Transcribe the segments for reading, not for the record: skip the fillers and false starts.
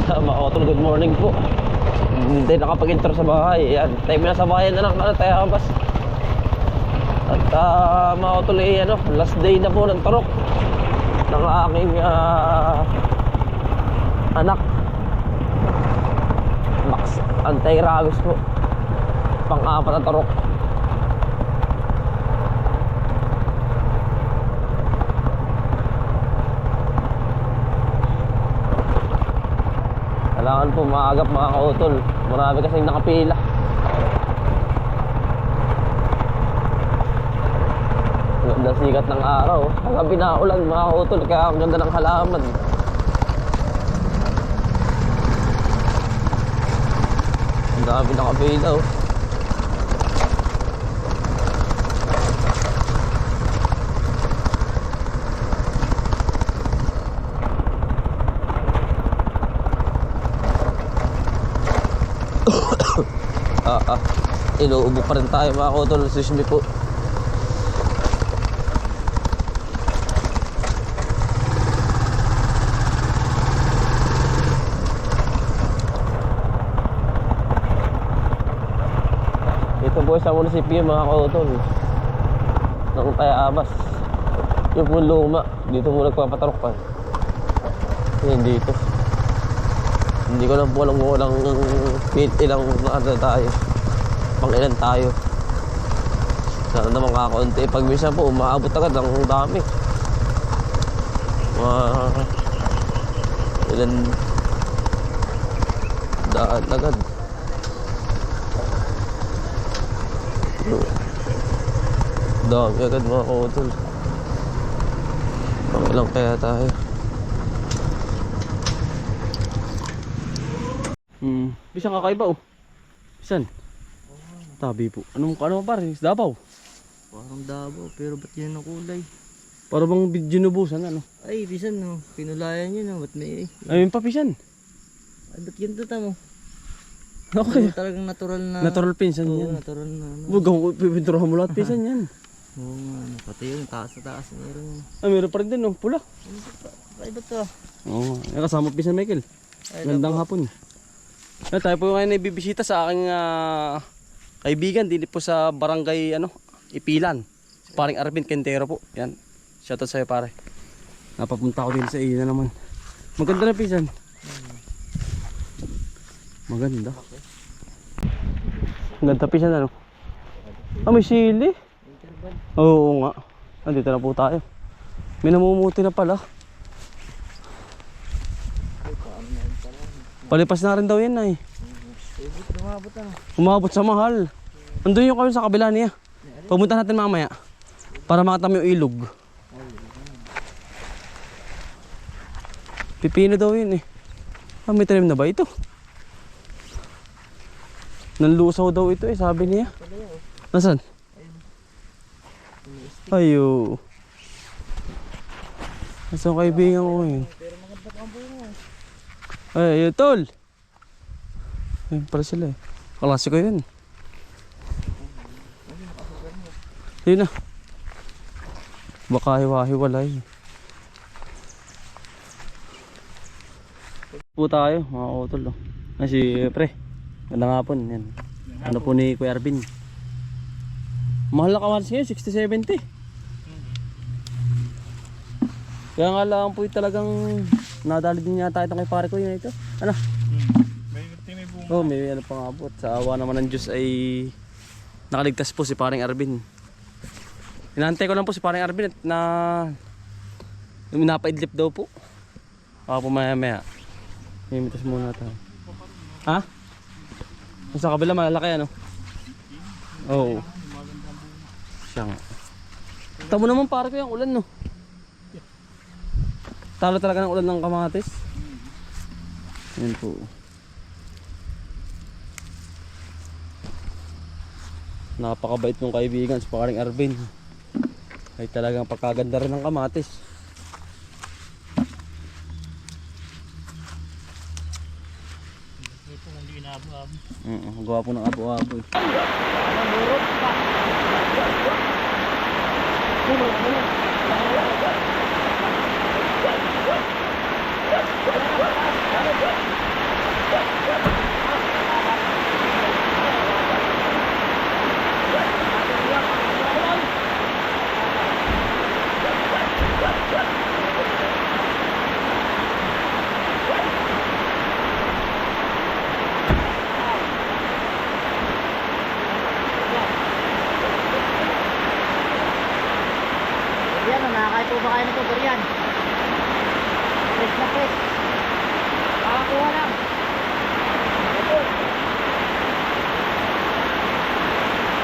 Mga utol, good morning po. Hindi nakapag-intro sa bahay. Yan, tayo na sa bayan na ng Tayabas. At mga utol, last day na po ng turok ng aking anak. Max anti-rabies po. Pang-apat na turok. Kailangan po maagap mga kautol. Marami kasing nakapila. Ganda sikat ng araw. Hanggang pinaulan mga kautol. Kaya ang ganda ng halaman. Ang dami nakapila oh. Inuubo pa rin tayo mga kautol. Sushmi po. Ito po sa munisipyo mga kautol ng Tayabas. Yung po luma. Dito mo nagpapatarok pa. Yan dito. Hindi ko lang po alam kung walang ilang tayo. Pang ilan tayo. Sana naman kakaunti. Pag minsan po umaabot agad ang dami. Ilan daan agad. Dami agad mga kautol. Pang ilang kaya tayo. Bisan kakaiba oh. Bisan tabi po. Ano pare? Dabaw? Parang Davao, pero ba't yan ang kulay? Para bang ginubusan ano? Ay, bisan no. Pinulayan yun no. Ba't may... Ayun pa pisan. Ay, ba't ganito tamo? Okay. Talagang natural na... Natural pinsan Oo, yan. natural na ano. Huwag akong pipinturohan mo lahat pinsan yan. Oo nga, ano. Pati yung taas na taas. Meron yun. Meron pa rin din no. Pula. Ay, ba't to? Oo. Kasama pinsan Michael. Gandang hapon. Tayo po ngayon ay bibisita sa aking kaibigan din po sa barangay Ipilan. Paring Arvin Quintero po. Yan. Shoutout sa'yo pare. Napapunta ako din sa iyo na naman. Maganda na pisan. Maganda. Maganda pisan ano. May sili. Oo nga. Nandito na po tayo. May namumuti na pala. Palipas na rin daw yan ay. Umabot sa mahal. Andun yung kami sa kabila niya. Pumunta natin mamaya para makatami yung ilog. Pipino daw yun eh. May tanim na ba ito? Nanlusaw daw ito eh, sabi niya. Nasaan? Ayo. Nasaan kaibigan ko yun? Ay, tol. Ayun pala sila eh. Kalasi ko yun. Yun na. Baka hiwa-hiwalay. Po tayo mga utol. Ay si pre. Ganda nga po. Yan. Ano po ni Kuya Arvin. Mahal na kamatis ngayon. 60-70. Kaya nga lang po talagang nadali din yata itong kay pare ko yun ito. Ano? Oh, may ano pang abot. Sa awa naman ng Diyos ay nakaligtas po si paring Arvin. Inaantay ko lang po si paring Arvin at na napaidlip daw po. Ako po maya. Mimitas muna tayo. Ha? Sa kabila malaki ano? Oo. Siya nga. Tamo naman pare ko yung ulan no. Talo talaga ng ulan ng kamatis. Yan po. Napakabait ng kaibigan sa paring Arvin. Ay talagang pagkaganda rin ng kamatis. Ito hindi inaabo-abo. Gawa po ng abo-abo eh. kumakain nito, durian. Fresh na fresh. Nakakuha lang. Ito.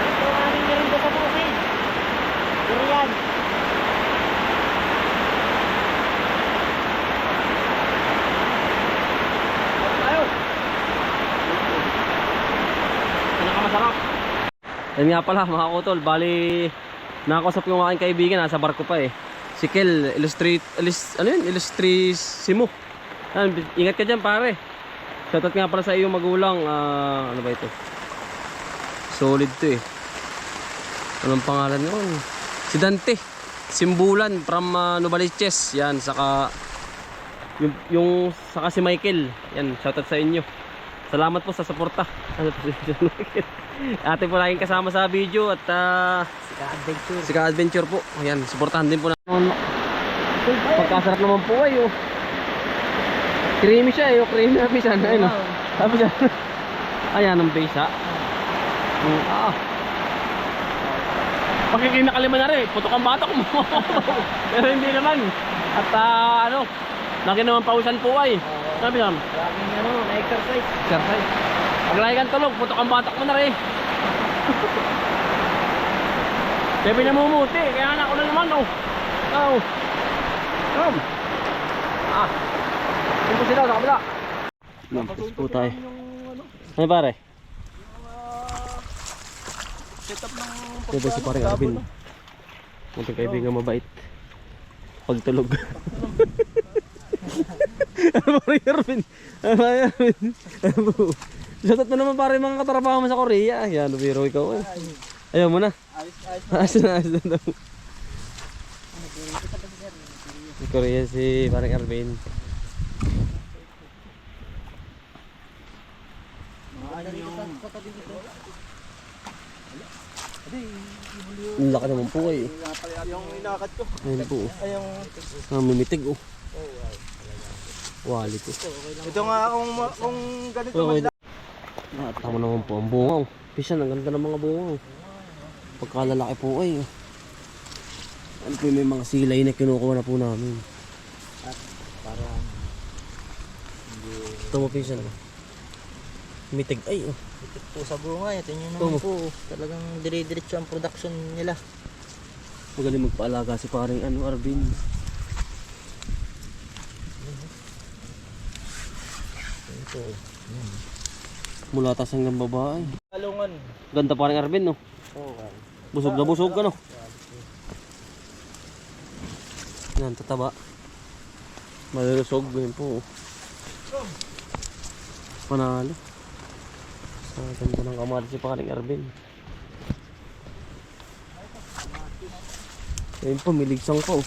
Ito ang aming merienda sa bukid. Durian. Pinakamasarap. Yan nga pala mga kutol, bali nakakausap ko yung aking kaibigan, nasa barko pa eh. Si Kel, illustrisimo. Ingat ka dyan pare. Shoutout nga pala sa iyong magulang. Ano ba ito? Solid to eh. Anong pangalan nun? Si Dante Simbulan from Novaliches. Yan, saka yung saka si Michael. Yan, shoutout sa inyo. Salamat po sa suporta. Ate po laging kasama sa video at Sika Adventure. Adventure po. Ayan, suportahan din po natin. Pagkasarap naman po ay oh. Creamy siya eh, creamy na pisan. Ayun oh. Sabi siya. Ayan ang base ha. Pagkikinakaliman na rin, putok ang batok mo. Pero hindi naman. At ano, laki naman pausan po ay. Sabi naman. Laging na-exercise. Exercise. Pag lagi kang tulog, putok ang batok mo na rin. Sabi na mumuti, kaya anak ko na naman oh. Oh. Come. Tumpo sila sa kabila. Nampus po tayo. Ano pare? Setup ng Ito si paring Arvin. Munting kaibigan mabait. Pagtulog. Ano paring Arvin? Ano paring Arvin? Shoutout mo naman pare mga katrabaho mo sa Korea. Yan, biro ikaw eh. Ayaw mo na. Ayos na daw. Si Korea si paring Arvin. Ang laki naman po eh. yung inakat ko. Ayun po. Ay, yung... Mimitig oh. Wali ko. Ito nga kung ganito Okay. Tama naman po ang bungaw. Pisan, ang ganda ng mga bungaw. Pagkalalaki po ay. Ano po may mga silay na kinukuha na po namin. para Ito mo pisan. Mitig ay oh. ito po sa bunga. Ito nyo Oo. naman po. Talagang dire-diretso ang production nila. Magaling magpaalaga si paring Arvin. Ito. Mula tas hanggang babae. Talungan. Ganda paring Arvin no. Oo. Busog na busog ka no. Yan, tataba. Malulusog yun po. Panalo. Sa ganda ng kamari si paring Arvin. Ayun po, miligsang ko.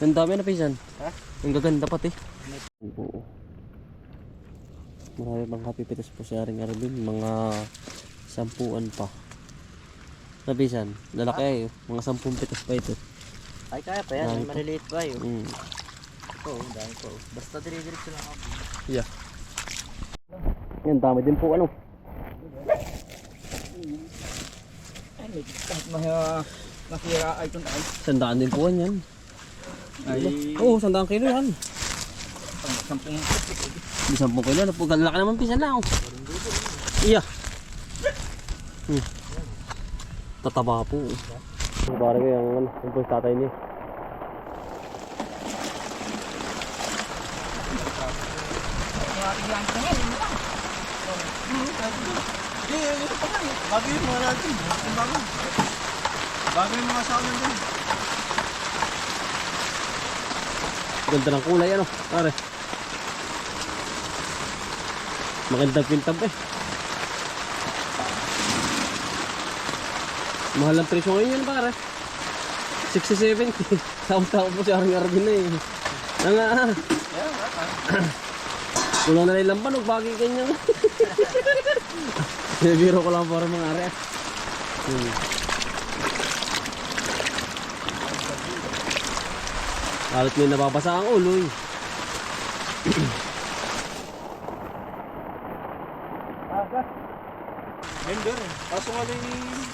Ang dami na pisan. Ha? Ang gaganda pati. Ayun po. Marami bang kapipitas po si Aring Arvin. Mga 10 pa. Napisan, lalaki ay. Mga 10 pitas pa ito. Ay, kaya pa yan. Dami May pa. maliliit pa yun. Mm. Oo, dahil po. Basta dire-diretso lang ako. Yeah. Yan, dami din po ano. Ay, may kahit masira ay itong tayo. 100 din po yan. Ay, Oo, 100 kilo yan. 10. 10 kilo na po. Galaki naman pisan na. Oh. Iya. Tataba po. Parang yung ano, yung tatay niya. Bago yung mga natin. Bago yung mga saunan din. Ganda ng kulay ano, pare. Magandang pintab eh. Mahal ang presyo ngayon yun pare. 60-70. Tawag-tawag po si Aring Arvin na eh. Nga. Kulang na lang lampan, bagay ganyan. Biro ko lang para mga are. Halos may nababasa ang ulo eh. Member eh. Kaso nga yung...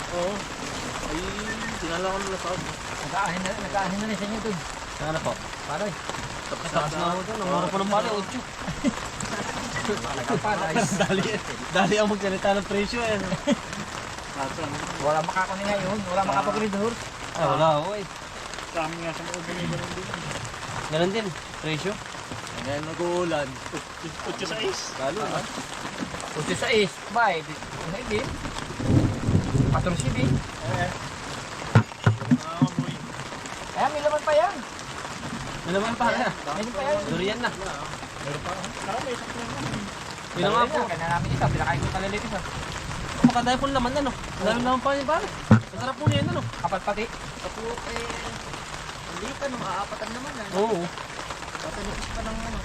Oo. Ay, dinala ko nila sa Nagkaanin na rin sa inyo dun. Ano po? Paroy. Taas na ako doon. Ang mura pa ng pala, 8. Dali ang magsalita ng presyo eh. Wala makakunin ngayon. Wala makapagridor. Ay, wala ako eh. Sa amin nga sa mga ubing ganun din. Ganun din, presyo. Ngayon nag-uulan. 8-6. Lalo na. Puti sa is. Bye. Hindi. Patron si B. Kaya may laman pa yan. Ano naman pa kaya? Meron pa yan. Durian na. May isang Yun na nga po. Kaya namin isa. Pinakain ko kaliliit isa. Makadaya po naman ano. Ang dami naman pa niya pare. Masarap po niya ano. Kapal pati. Kapulok eh. Hindi ka nung aapatan naman eh. Oo. Patanipis pa ng ano.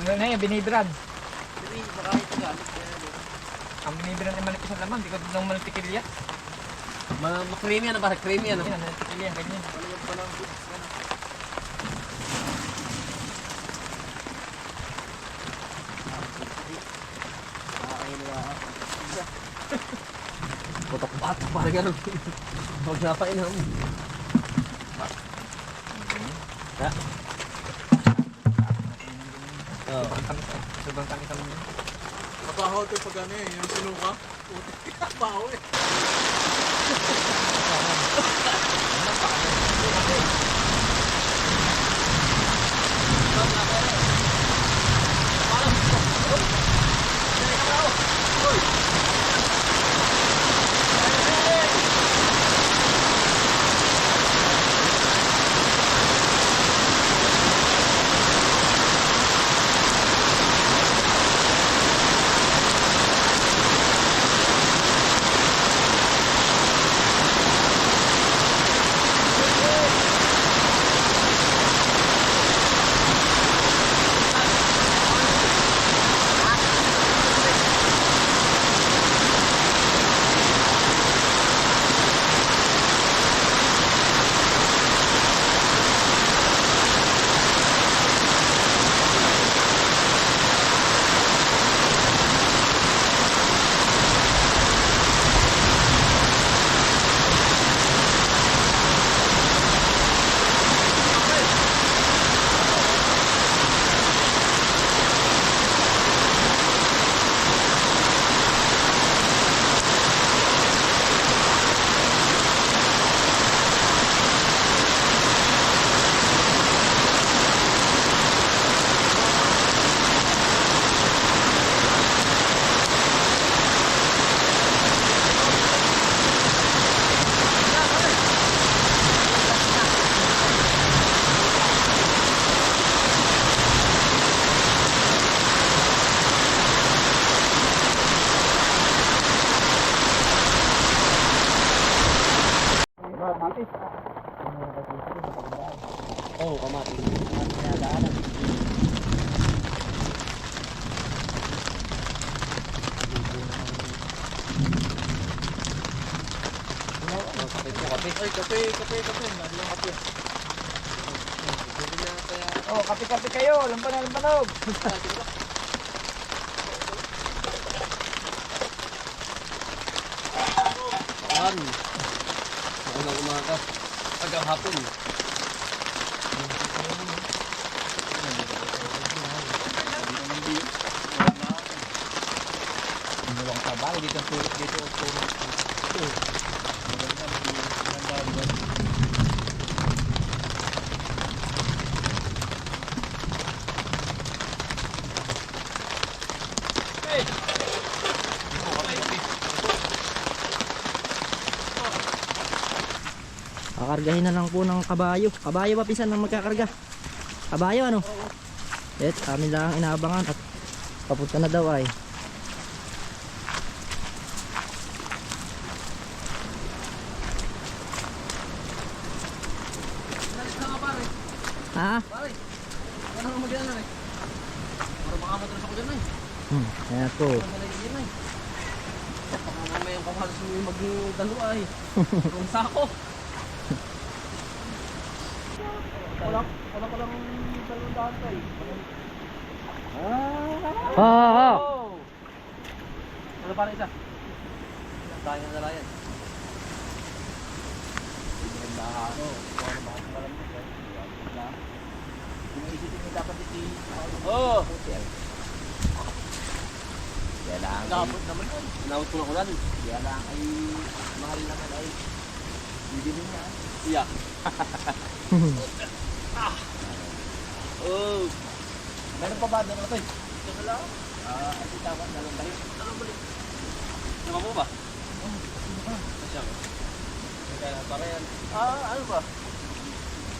Ano yung binibran. Hindi, baka ito galit. Ang binibran ay manipis ang laman. Di ko nang manipikilya. Creamy ano pare, creamy ano. Yan, manipikilya. Ganyan. Paligyan pa ng goods. Putok bata pare ganun. Huwag napainom. Ha? Oo. Sobrang tamis kami yun. Mabaho ito pag ano eh, yung sinuka. Baho eh. Oo, kamati. Kape po, kape. Ay, kape. Lalo yung kape. Oh, kape-kape kayo. Lampanog. Ayan. Ako na umaga. Hanggang hapon. Buwang tabal. Dito puro. Kakargahin na lang po ng kabayo. Kabayo ba pisan ng magkakarga? Kabayo ano? Yes, amin lang inaabangan at papunta na daw ay. Ha? Pare, ano naman mag-ilan na eh? Para makamatras ako dyan eh. Ayan po. Yan eh. Baka mamaya yung kamalas mo yung mag-dalo ay. Kung sako. Wala palang dalawang daan tayo. Ah! Ano parang isa? Tayo na dala yan. ano, kung ano mga malambot. Inisipin mo dapat iti. Oo. Kaya lang. Labot naman yun. Inawit ko na ulan. Kaya lang ay mahal naman ay. Hindi din niya. Iya. Oh. Meron pa ba doon ito? Ito lang. Ay tawag dalawang balik. Nama mo ba? Siya. Kaya para yan. Ano ba?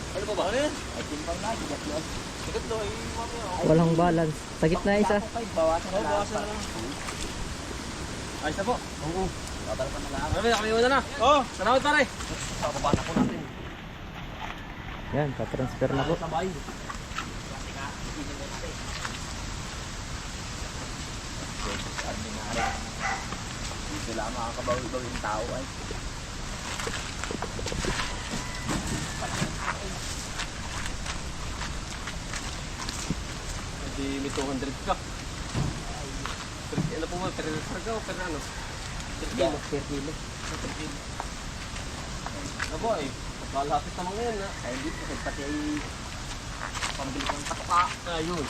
Ano ba ba? Ano yan? Ay timpang na. Gigat yun. Sikat to, ay mamaya. Walang balance. Sa gitna isa. Bawasan na lang. Bawasan na lang. Ayos na po. Oo. Babal pa na lang. Ano ba? Kami muna na. Oh! Salamat pare. Bababa na po natin. Yan, pa-transfer na po. Sabay. Dito lang makakabawi-bawi yung tao ay. Hindi may 200 ka. Ano po ba? Per ka o per ano? Per kilo. Per kilo. Ano po eh? Kalapit naman ngayon na. Ay hindi po. Pati ay pambili ng takuka. Ayun.